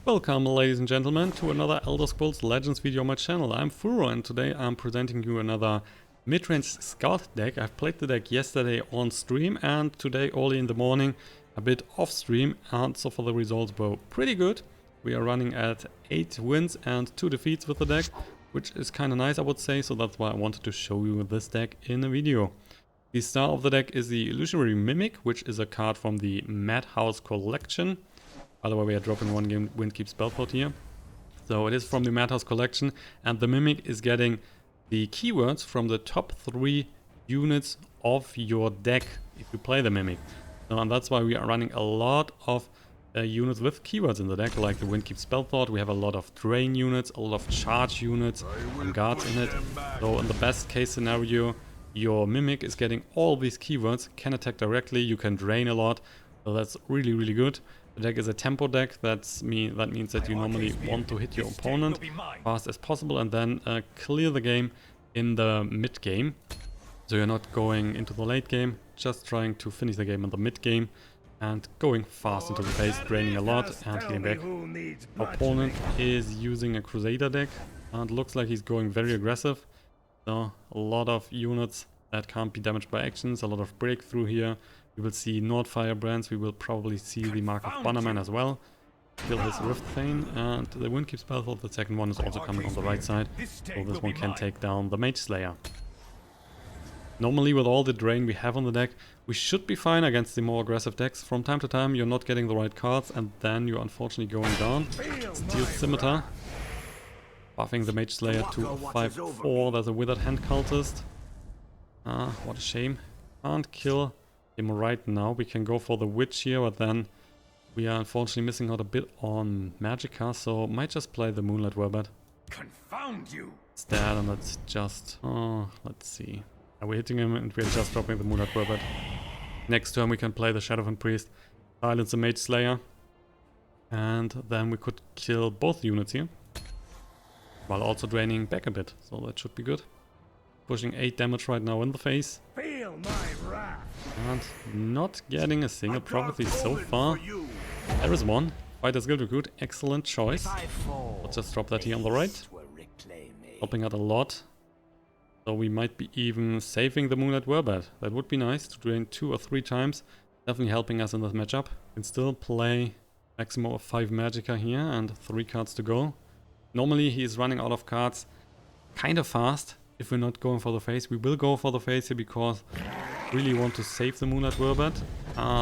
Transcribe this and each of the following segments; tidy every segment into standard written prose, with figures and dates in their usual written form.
Welcome, ladies and gentlemen, to another Elder Scrolls Legends video on my channel. I'm Furo, and today I'm presenting you another mid-range scout deck. I've played the deck yesterday on stream and today early in the morning a bit off stream, and so far the results were pretty good. We are running at 8 wins and 2 defeats with the deck, which is kind of nice, I would say, so that's why I wanted to show you this deck in a video. The star of the deck is the Illusory Mimic, which is a card from the Madhouse collection. By the way, we are dropping one game Windkeep Spellsword here. So it is from the Madhouse collection, and the Mimic is getting the keywords from the top 3 units of your deck if you play the Mimic. And that's why we are running a lot of units with keywords in the deck, like the Windkeep Spellsword. We have a lot of drain units, a lot of charge units, and guards in it. So in the best case scenario, your Mimic is getting all these keywords, can attack directly, you can drain a lot. So that's really, really good. The deck is a tempo deck. That means that you normally want to hit your opponent fast as possible and then clear the game in the mid game. So you're not going into the late game, just trying to finish the game in the mid game and going fast into the face, draining a lot and hitting back. Opponent is using a Crusader deck and looks like he's going very aggressive. So a lot of units that can't be damaged by actions, a lot of breakthrough here. We will see Nordfire brands, we will probably see the Mark of Bannerman as well. Kill his Rift Thane, and the Windkeep Spellsword, the second one, is also coming on the right side. So this one can take down the Mage Slayer. Normally with all the drain we have on the deck, we should be fine against the more aggressive decks. From time to time you're not getting the right cards and then you're unfortunately going down. Steel Scimitar, buffing the Mage Slayer to 5-4, there's a Withered Hand Cultist. What a shame. Can't kill him right now. We can go for the Witch here, but then we are unfortunately missing out a bit on Magicka, so might just play the Moonlight Werebat. Confound you! Instead, and let's just... let's see. We're hitting him and we're just dropping the Moonlight Werebat. Next turn we can play the Shadowfen Priest, silence the Mage Slayer, and then we could kill both units here, while also draining back a bit, so that should be good. Pushing 8 damage right now in the face. Feel my wrath. And not getting a single prophecy so far. There is one. Fighter's Guild Recruit, excellent choice. Let's just drop that here on the right. Helping out a lot. So we might be even saving the Moonlight Werebat. That would be nice to drain 2 or 3 times. Definitely helping us in this matchup. Can still play maximum of 5 Magicka here and 3 cards to go. Normally he is running out of cards kind of fast. If we're not going for the face, we will go for the face here because we really want to save the Moonlight Werebat.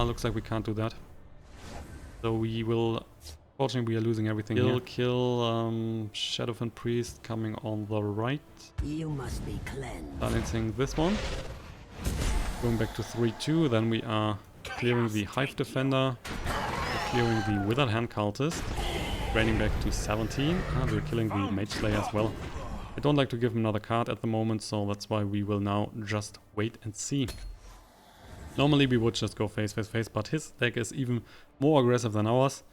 Looks like we can't do that. So we will... Fortunately, we are losing everything here. Kill Shadowfen Priest coming on the right. You must be cleansed. Silencing this one. Going back to 3-2. Then we are clearing the Hive Defender. We're clearing the Withered Hand Cultist. Draining back to 17. And we're killing the Mage Slayer as well. I don't like to give him another card at the moment, so that's why we will now just wait and see. Normally we would just go face, but his deck is even more aggressive than ours.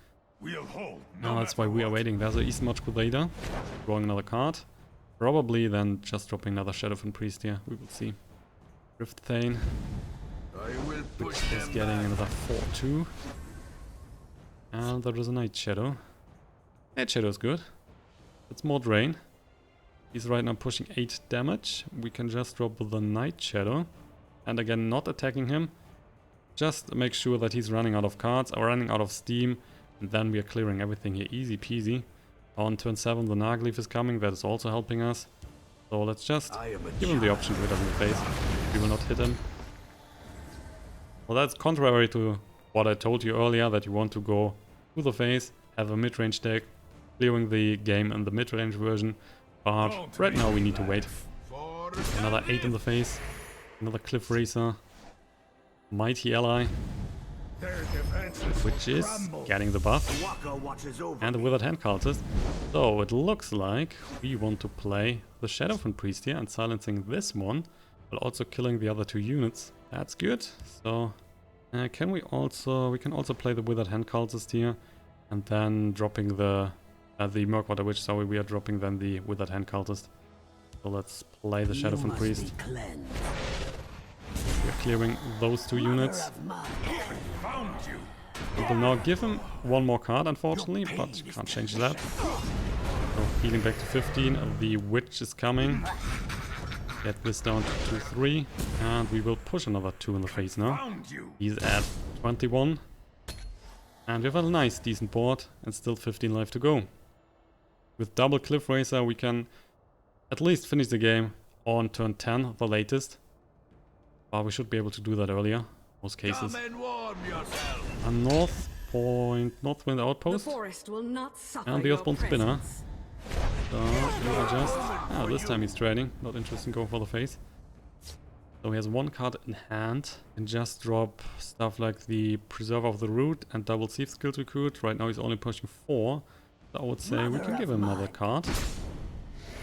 Now that's why we are waiting. There's an Eastmarch Crusader, drawing another card. Probably then just dropping another Shadowfen Priest here, we will see. Rift Thane, which is getting another 4-2. And there is a Night Shadow. Night Shadow is good. It's more drain. He's right now pushing 8 damage. We can just drop the Night Shadow. And again, not attacking him. Just make sure that he's running out of cards or running out of steam. And then we are clearing everything here. Easy peasy. On turn 7, the Nahagliiv is coming. That is also helping us. So let's just give him the option to hit us in the face. We will not hit him. Well, that's contrary to what I told you earlier, that you want to go to the face, have a mid-range deck, clearing the game in the mid-range version. But right now we need to wait. Another 8 in the face. Another Cliff Racer. Mighty Ally. Which is getting the buff. And the Withered Hand Cultist. So it looks like we want to play the Shadowfen Priest here and silencing this one. While also killing the other 2 units. That's good. So we can also play the Withered Hand Cultist here. And then dropping the Murkwater Witch, sorry, we are dropping then the Withered Hand Cultist. So let's play the Shadowfen Priest. We're clearing those 2 units. We will now give him one more card, unfortunately, but you can't change that. So healing back to 15, the Witch is coming. Get this down to 2-3, and we will push another 2 in the face now. He's at 21. And we have a nice, decent board, and still 15 life to go. With double Cliff Racer, we can at least finish the game on turn 10, the latest. But we should be able to do that earlier, most cases. A North Wind Outpost, and the Earthbound Spinner. So we are just... this time he's trading, not interested in going for the face. So he has one card in hand, and just drop stuff like the Preserver of the Root and double Thieves skill recruit. Right now he's only pushing 4, so I would say we can give him another card.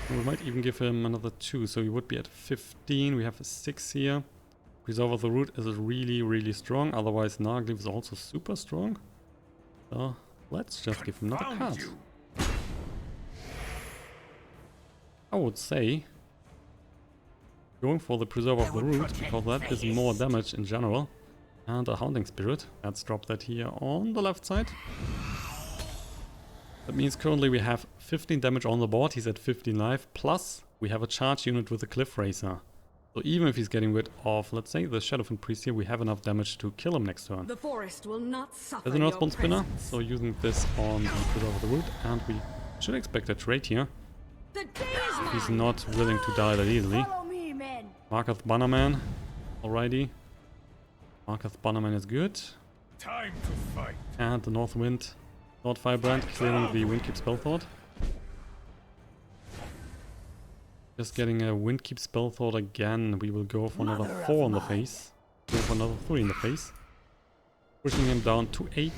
And we might even give him another 2, so he would be at 15. We have a 6 here. Preserver of the Root is really, really strong, otherwise Nahagliiv is also super strong. So let's just give him another card. I would say going for the Preserver of the Root, because that is more damage in general. And a Haunting Spirit. Let's drop that here on the left side. That means currently we have 15 damage on the board, he's at 15 life, plus we have a charge unit with a Cliff Racer. So even if he's getting rid of, let's say, the Shadowfen Priest here, we have enough damage to kill him next turn. The forest will not suffer. There's an Earthbound Spinner, so using this on the Preserver of the Root, and we should expect a trade here. He's not willing to die that easily. Murkwater Bannerman, alrighty. Murkwater Bannerman is good. Time to fight. And the North Wind, North Firebrand, clearing the Windkeep Spellthought. Just getting a Windkeep Spellthought again. We will go for another 4 on the face. Go for another 3 in the face. Pushing him down to 8.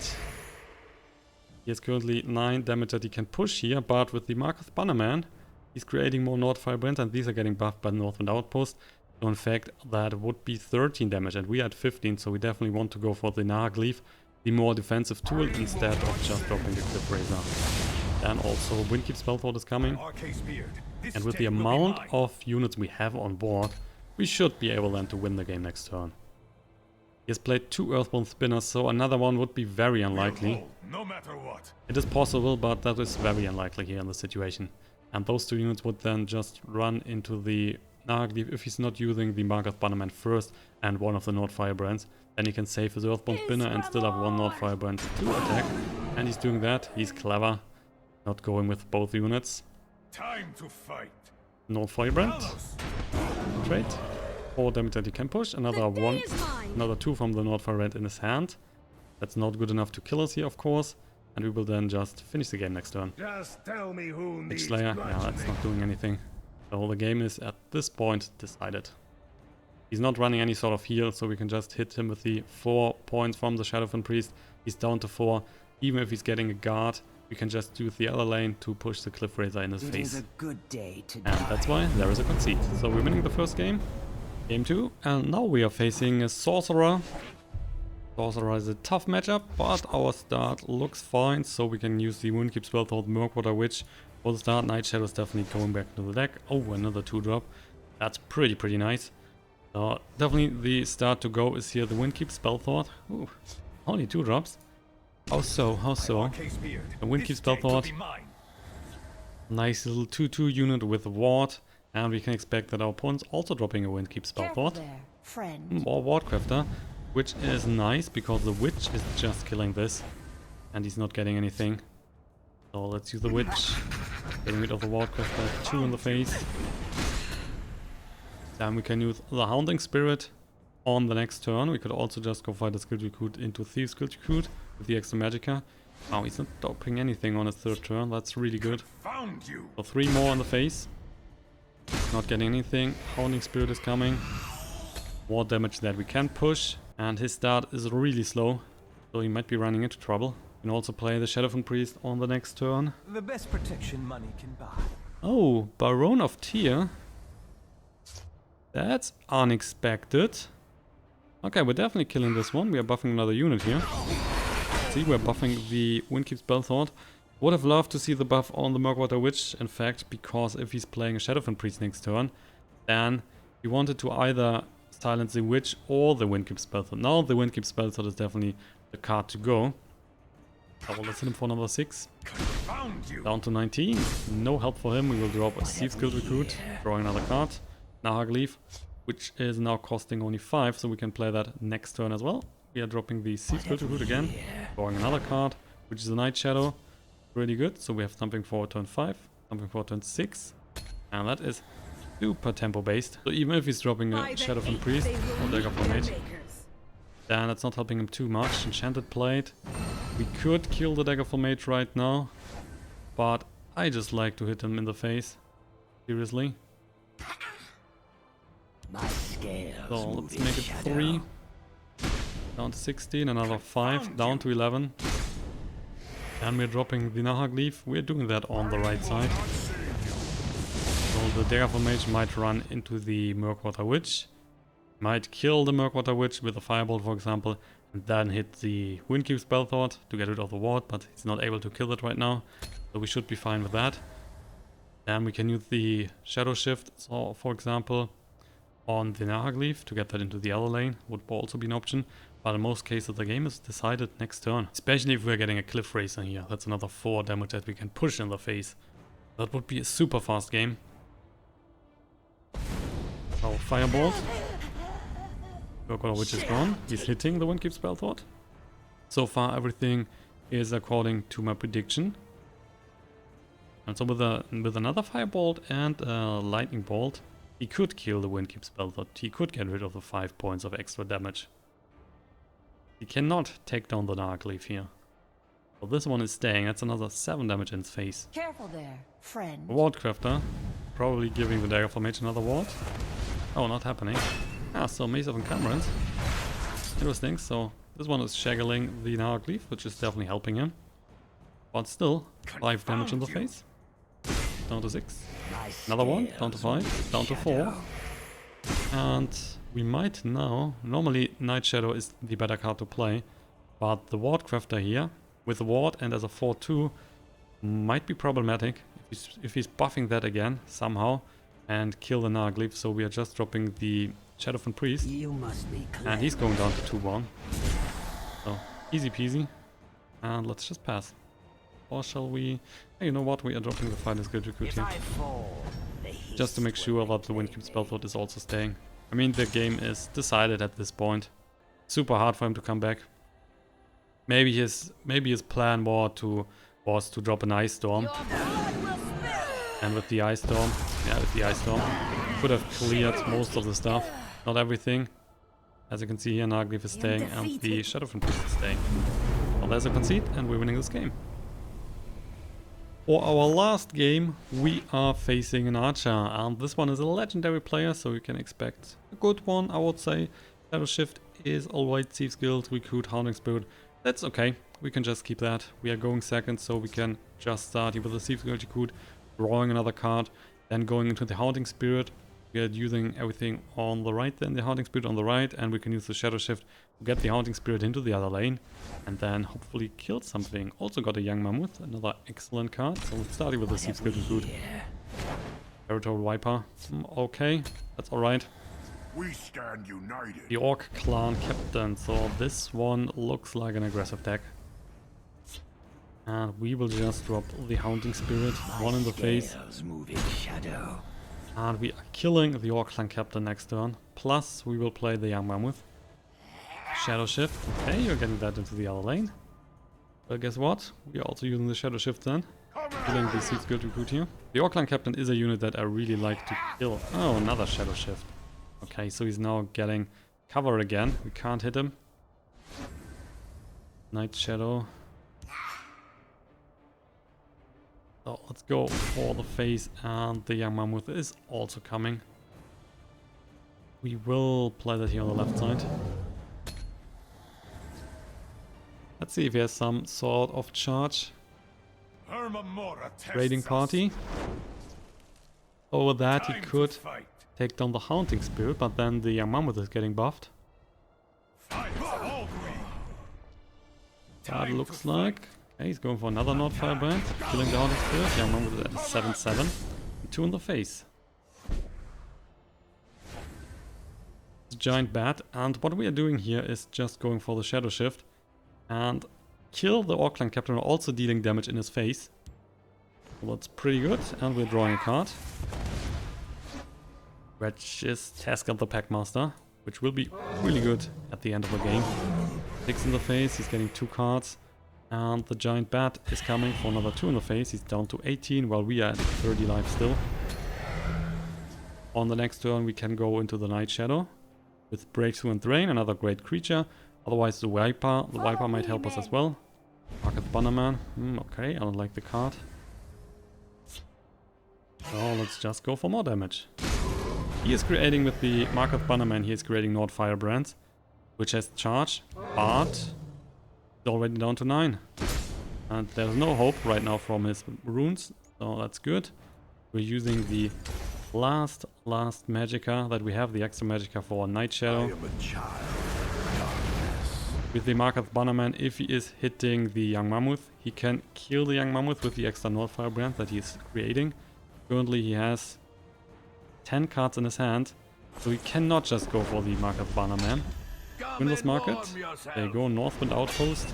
He has currently 9 damage that he can push here, but with the Murkwater Bannerman, he's creating more North Firebrand, and these are getting buffed by the Northwind Outpost. So in fact, that would be 13 damage, and we are at 15, so we definitely want to go for the Nahagliiv, the more defensive tool, instead of just dropping the Cliff Razor. And also Windkeep Spellthought is coming. And with the amount of units we have on board, we should be able then to win the game next turn. He has played 2 Earthbound Spinners, so another one would be very unlikely. No matter what. It is possible, but that is very unlikely here in the situation. And those 2 units would then just run into the Nahagliiv if he's not using the Murkwater Bannerman first and one of the North Firebrands. Then he can save his Earthbound Spinner and still have 1 North Firebrand to attack. And he's doing that. He's clever. Not going with both units. Time to fight. North Firebrand. Trade. 4 damage that he can push. Another 2 from the North Firebrand in his hand. That's not good enough to kill us here, of course. And we will then just finish the game next turn. Just tell me who Witch Slayer, yeah, that's not doing anything. So the game is at this point decided. He's not running any sort of heal, so we can just hit him with the 4 points from the Shadowfen Priest. He's down to 4. Even if he's getting a guard, we can just use the other lane to push the Cliff Razor in his face. It is a good day to and that's why there is a concede. So we're winning the first game. Game 2. And now we are facing a Sorcerer. Sorcerer is a tough matchup, but our start looks fine, so we can use the Windkeep Spellthought, Murkwater Witch for the start. Night Shadow is definitely going back to the deck. Oh, another 2-drop. That's pretty nice. So definitely the start to go is here, the Windkeep Spellthought. Ooh, only 2 drops. How so? How so? The Windkeep Spellthought. Nice little 2-2 unit with a ward. And we can expect that our opponent's also dropping a Windkeep Spellthought. More Wardcrafter. Which is nice, because the Witch is just killing this. And he's not getting anything. So let's use the Witch. Getting rid of the Wardcrafter, 2 in the face. Then we can use the Haunting Spirit on the next turn. We could also just go fight the Skill Recruit into Thieves Skill Recruit with the extra Magicka. Oh, he's not dropping anything on his 3rd turn. That's really good. So 3 more on the face. Not getting anything. Haunting Spirit is coming. More damage that we can push. And his start is really slow, so he might be running into trouble. You can also play the Shadowfen Priest on the next turn. The best protection money can buy. Oh, Baron of Tyr. That's unexpected. Okay, we're definitely killing this one. We are buffing another unit here. See, we're buffing the Windkeep Spellthought. Would have loved to see the buff on the Murkwater Witch, in fact, because if he's playing a Shadowfen Priest next turn, then he wanted to either silence the Witch or the Windkeep Spellthought. Now the Windkeep Spellthought is definitely the card to go. Double let's hit him for number 6. Confound you! Down to 19. No help for him. We will drop a Thieves Guild Recruit, drawing another card. Nahagliiv, which is now costing only 5, so we can play that next turn as well. We are dropping the Thieves Guild Recruit again, drawing another card, which is a Night Shadow. Really good. So we have something for turn 5, something for turn 6, and that is super tempo based. So even if he's dropping a Shadowfen Priest or Dagger for Mage, then it's not helping him too much. Enchanted Plate. We could kill the Dagger for Mage right now, but I just like to hit him in the face. Seriously. My scales So let's make it 3. Down to 16, another 5, down to 11. And we're dropping the Nahagliiv. We're doing that on the right side. So the Dagger for Mage might run into the Murkwater Witch. Might kill the Murkwater Witch with a Firebolt, for example, and then hit the Windkeep Spellsword to get rid of the ward, but he's not able to kill it right now. So we should be fine with that. Then we can use the Shadow Shift, so for example, on the Nahagliiv to get that into the other lane would also be an option. But in most cases the game is decided next turn. Especially if we're getting a Cliff Racer here. That's another 4 damage that we can push in the face. That would be a super fast game. So Firebolt. Murkwater Witch is gone. He's hitting the Windkeep Spellsword. So far everything is according to my prediction. And so with another Firebolt and a Lightning Bolt, he could kill the Windkeep Spellsword. He could get rid of the 5 points of extra damage. He cannot take down the Nahagliiv here. So this one is staying. That's another 7 damage in his face. Careful there, friend. Ward Crafter. Probably giving the Dagger for Mage another ward. Oh, not happening. Ah, so Maze of Encumbrance. Interesting. So this one is shaggling the Nahagliiv, which is definitely helping him. But still, 5 damage in the face. Down to 6. Another one. Down to 5. Down to 4. And we might now... Normally Night Shadow is the better card to play. But the Ward Crafter here, with the ward and as a 4-2, might be problematic. If he's buffing that again, somehow, and kill the Nahagliiv. So we are just dropping the Shadowfen Priest. You must be And he's going down to 2-1. So, easy peasy. And let's just pass. Or shall we... Hey, you know what? We are dropping the Finest Guild Recruit here. Just to make sure that the Windkeep Spellsword is also staying. I mean, the game is decided at this point. Super hard for him to come back. Maybe his plan was to drop an Ice Storm. And with the Ice Storm, could have cleared most of the stuff. Not everything. As you can see here, Nahagliiv is staying and the Shadowfen Priest is staying. Well, there's a concede and we're winning this game. For our last game, we are facing an Archer, and this one is a legendary player, so you can expect a good one, I would say. Shadow Shift is alright, Thieves Guild, Recruit, Haunting Spirit. That's okay, we can just keep that. We are going second, so we can just start here with the Thieves Guild Recruit, drawing another card, then going into the Haunting Spirit. We are using everything on the right, then the Haunting Spirit on the right, and we can use the Shadow Shift to get the Haunting Spirit into the other lane, and then hopefully kill something. Also got a Young Mammoth, another excellent card. So let's start with the Thieves Guild Recruit. Territorial Viper, okay, that's alright. We stand united. The Orc Clan Captain, so this one looks like an aggressive deck. And we will just drop the Haunting Spirit, one in the face. And we are killing the Orc Clan Captain next turn. Plus, we will play the Young Mammoth. Shadow Shift. Okay, you're getting that into the other lane. But guess what? We are also using the Shadow Shift then. Killing the Thieves Guild Recruit here. The Orc Clan Captain is a unit that I really like to kill. Oh, another Shadow Shift. Okay, so he's now getting cover again. We can't hit him. Night Shadow. So let's go for the face, and the Young Mammoth is also coming. We will play that here on the left side. Let's see if he has some sort of charge. Raiding party. Over that he could take down the Haunting Spirit, but then the Young Mammoth is getting buffed. That looks like... Okay, he's going for another Nord Firebrand, killing the Haunting Spirit. Young Mammoth is at a 7-7. And 2 in the face. It's a giant bat, and what we are doing here is just going for the Shadow Shift and kill the Orc Clan Captain, also dealing damage in his face. So that's pretty good, and we're drawing a card. Which is Tazkad the Packmaster, which will be really good at the end of the game. 6 in the face, he's getting 2 cards. And the Giant Bat is coming for another 2 in the face. He's down to 18 while we are at 30 life still. On the next turn we can go into the Night Shadow with Breakthrough and Drain, another great creature. Otherwise the Viper might help us as well. Market Bannerman, okay, I don't like the card. So let's just go for more damage. He is creating with the Market Bannerman, he is creating Nord Firebrands, which has charge, but it's already down to 9. And there's no hope right now from his runes, so that's good. We're using the last Magicka that we have, the extra Magicka for Night Shadow. With the Market Bannerman, if he is hitting the Young Mammoth, he can kill the Young Mammoth with the extra Nord Firebrand that he is creating. Currently he has 10 cards in his hand, so he cannot just go for the Market Bannerman. Windless Market, there you go, Northwind Outpost.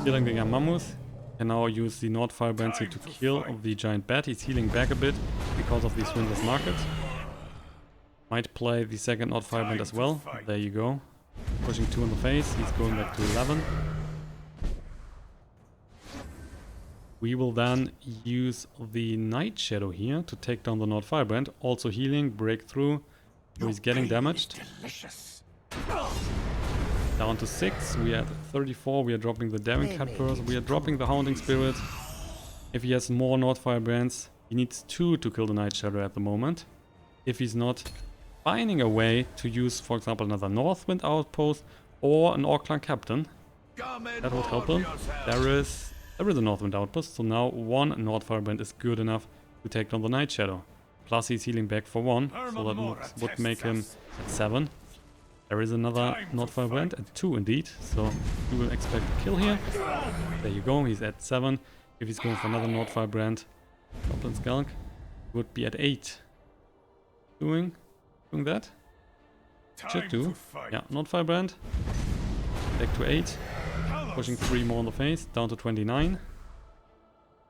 Killing the Young Mammoth. Can now use the Nord Firebrands here to kill the Giant Bat. He's healing back a bit because of this Windless Market. Might play the second Nord Firebrand as well. There you go. Pushing 2 in the face, he's going back to 11. We will then use the Night Shadow here to take down the Nord Firebrand. Also healing, Breakthrough. So he's getting damaged. Down to 6, we are at 34, we are dropping the Daring Cutpurse, we are dropping the Hounding Spirit. If he has more Nord Firebrands, he needs 2 to kill the Night Shadow at the moment. If he's not finding a way to use, for example, another Northwind Outpost or an Orc Clan Captain, that would help him. There is a Northwind Outpost, so now 1 Nord Firebrand is good enough to take down the Night Shadow. Plus he's healing back for 1, so that would make him at 7. There is another Nord Firebrand at 2 indeed, so we will expect a kill here. There you go, he's at 7. If he's going for another Nord Firebrand, Goblin Skulk would be at 8. Doing that? Should do. Yeah, Nord Firebrand. Back to 8. Pushing 3 more in the face, down to 29.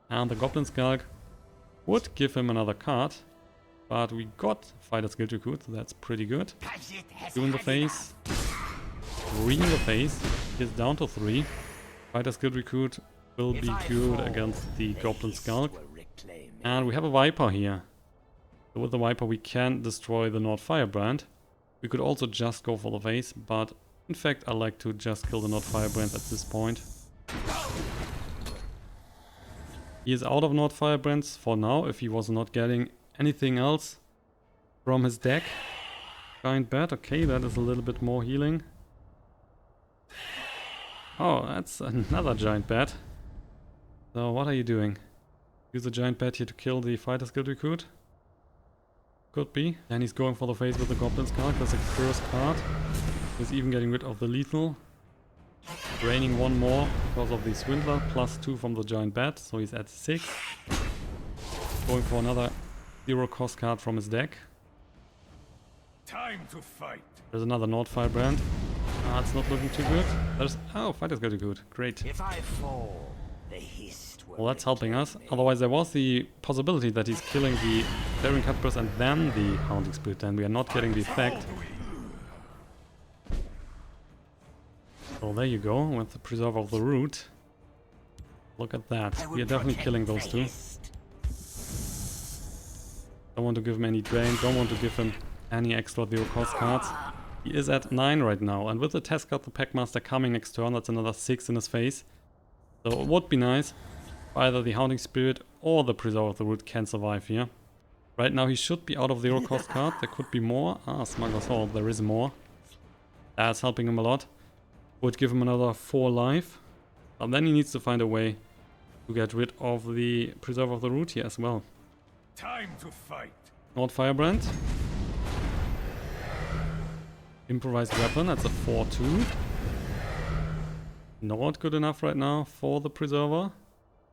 And the Goblin Skulk would give him another card. But we got Fighter's Guild Recruit, so that's pretty good. 2 in the face. 3 in the face. He's down to 3. Fighter's Guild Recruit will be good against the Goblin Skulk. And we have a Viper here. So with the Viper we can destroy the Nord Firebrand. We could also just go for the face, but in fact I like to just kill the Nord Firebrand at this point. He is out of Nord Firebrands for now, if he was not getting anything else from his deck. Giant Bat, okay, that is a little bit more healing. Oh, that's another Giant Bat. So what are you doing? Use the Giant Bat here to kill the Fighter's Guild Recruit? Could be. And he's going for the face with the Goblin Skulk. That's a first card. He's even getting rid of the lethal. Draining 1 more because of the Swindler, plus 2 from the Giant Bat, so he's at 6. Going for another 0 cost card from his deck. Time to fight. There's another Nord Firebrand. It's not looking too good. There's Fighter's Guild Recruit. Great. If I fall, the hist will Well, that's helping us. Otherwise, there was the possibility that he's killing the Daring Cutpurse and then the Hounding Spirit, and we are not getting the effect. So there you go, with the Preserver of the Root. Look at that. We are definitely killing those 2. Don't want to give him any drain, don't want to give him any extra 0 cost cards. He is at 9 right now, and with the Tazkad the Packmaster coming next turn, that's another 6 in his face. So it would be nice if either the Hounding Spirit or the Preserver of the Root can survive here. Right now he should be out of 0 cost card, there could be more. Smuggler's Hall, there is more. That's helping him a lot. Would give him another 4 life. And then he needs to find a way to get rid of the Preserver of the Root here as well. Time to fight. Nord Firebrand. Improvised weapon, that's a 4-2. Not good enough right now for the Preserver.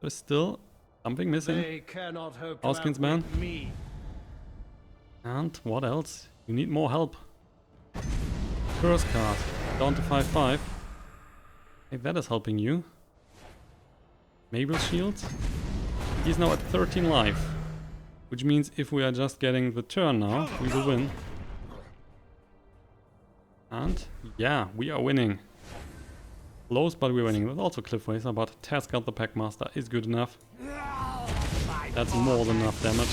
There's still something missing. Houskins Man. And what else? You need more help. Curse card. Down to 5-5. Hey, that is helping you. Mabel's shield. He's now at 13 life. Which means if we are just getting the turn now, we will win. And yeah, we are winning. Close, but we're winning. There's also Cliff Racer, but Tazkad the Packmaster is good enough. That's more than enough damage.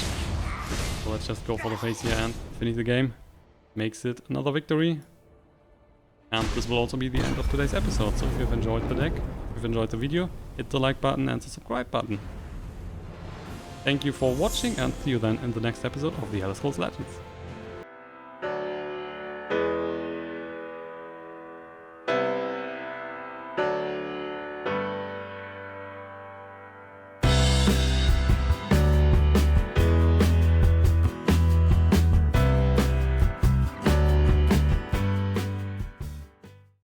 So let's just go for the face here and finish the game. Makes it another victory. And this will also be the end of today's episode. So if you've enjoyed the deck, if you've enjoyed the video, hit the like button and the subscribe button. Thank you for watching and see you then in the next episode of the Elder Scrolls Legends.